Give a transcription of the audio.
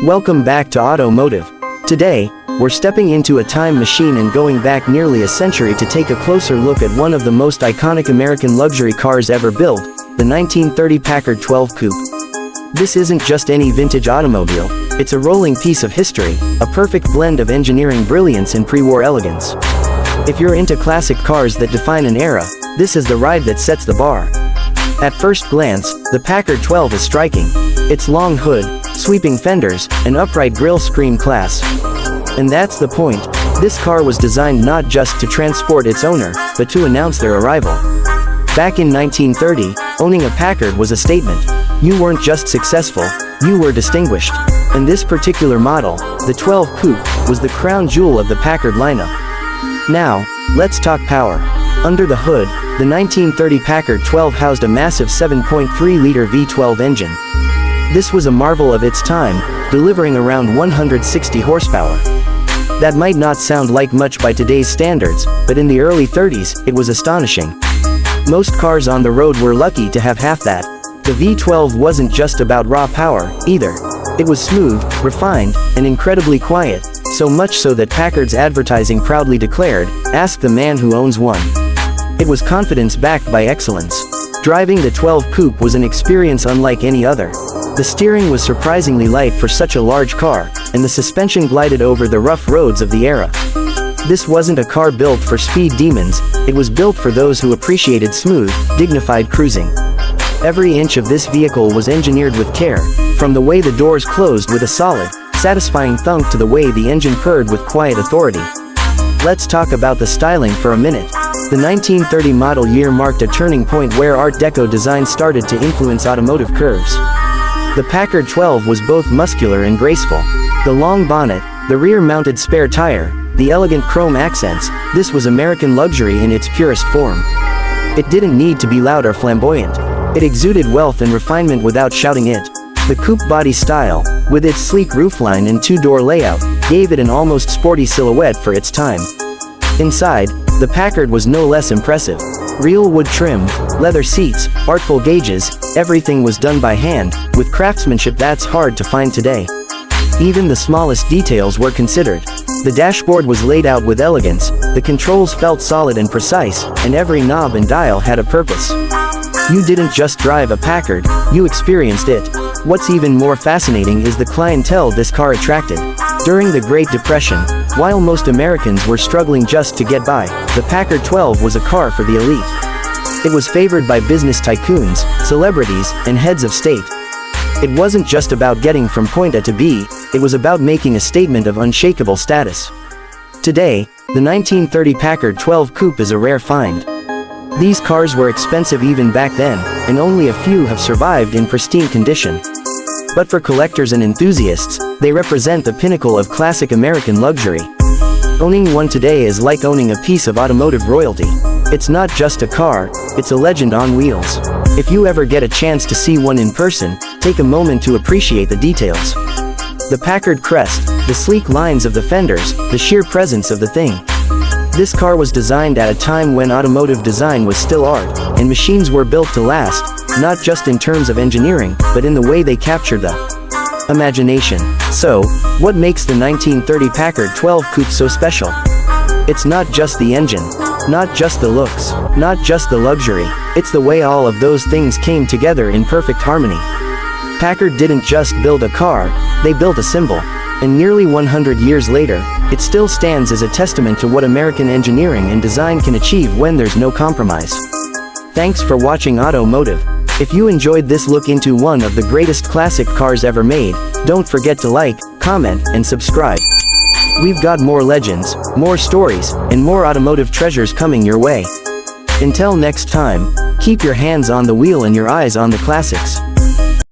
Welcome back to Automotive. Today, we're stepping into a time machine and going back nearly a century to take a closer look at one of the most iconic American luxury cars ever built, the 1930 Packard 12 Coupe. This isn't just any vintage automobile, it's a rolling piece of history, a perfect blend of engineering brilliance and pre-war elegance. If you're into classic cars that define an era, this is the ride that sets the bar. At first glance, the Packard 12 is striking. Its long hood, sweeping fenders, and upright grille scream class. And that's the point. This car was designed not just to transport its owner, but to announce their arrival. Back in 1930, owning a Packard was a statement. You weren't just successful, you were distinguished. And this particular model, the 12 Coupe, was the crown jewel of the Packard lineup. Now, let's talk power. Under the hood, the 1930 Packard 12 housed a massive 7.3-liter V12 engine. This was a marvel of its time, delivering around 160 horsepower. That might not sound like much by today's standards, but in the early 30s, it was astonishing. Most cars on the road were lucky to have half that. The V12 wasn't just about raw power, either. It was smooth, refined, and incredibly quiet, so much so that Packard's advertising proudly declared, "Ask the man who owns one." It was confidence backed by excellence. Driving the 12 Coupe was an experience unlike any other. The steering was surprisingly light for such a large car, and the suspension glided over the rough roads of the era. This wasn't a car built for speed demons, it was built for those who appreciated smooth, dignified cruising. Every inch of this vehicle was engineered with care, from the way the doors closed with a solid, satisfying thunk to the way the engine purred with quiet authority. Let's talk about the styling for a minute. The 1930 model year marked a turning point where Art Deco design started to influence automotive curves. The Packard 12 was both muscular and graceful. The long bonnet, the rear-mounted spare tire, the elegant chrome accents, this was American luxury in its purest form. It didn't need to be loud or flamboyant. It exuded wealth and refinement without shouting it. The coupe body style, with its sleek roofline and two-door layout, gave it an almost sporty silhouette for its time. Inside, the Packard was no less impressive. Real wood trim, leather seats, artful gauges, everything was done by hand, with craftsmanship that's hard to find today. Even the smallest details were considered. The dashboard was laid out with elegance, the controls felt solid and precise, and every knob and dial had a purpose. You didn't just drive a Packard, you experienced it. What's even more fascinating is the clientele this car attracted. During the Great Depression, while most Americans were struggling just to get by, the Packard 12 was a car for the elite. It was favored by business tycoons, celebrities, and heads of state. It wasn't just about getting from point A to B, it was about making a statement of unshakable status. Today, the 1930 Packard 12 Coupe is a rare find. These cars were expensive even back then, and only a few have survived in pristine condition. But for collectors and enthusiasts, they represent the pinnacle of classic American luxury. Owning one today is like owning a piece of automotive royalty. It's not just a car, it's a legend on wheels. If you ever get a chance to see one in person, take a moment to appreciate the details. The Packard crest, the sleek lines of the fenders, the sheer presence of the thing. This car was designed at a time when automotive design was still art, and machines were built to last, not just in terms of engineering, but in the way they captured the imagination. So, what makes the 1930 Packard 12 Coupe so special? It's not just the engine, not just the looks, not just the luxury, it's the way all of those things came together in perfect harmony. Packard didn't just build a car, they built a symbol. And nearly 100 years later, it still stands as a testament to what American engineering and design can achieve when there's no compromise. Thanks for watching Automotive. If you enjoyed this look into one of the greatest classic cars ever made, don't forget to like, comment, and subscribe. We've got more legends, more stories, and more automotive treasures coming your way. Until next time, keep your hands on the wheel and your eyes on the classics.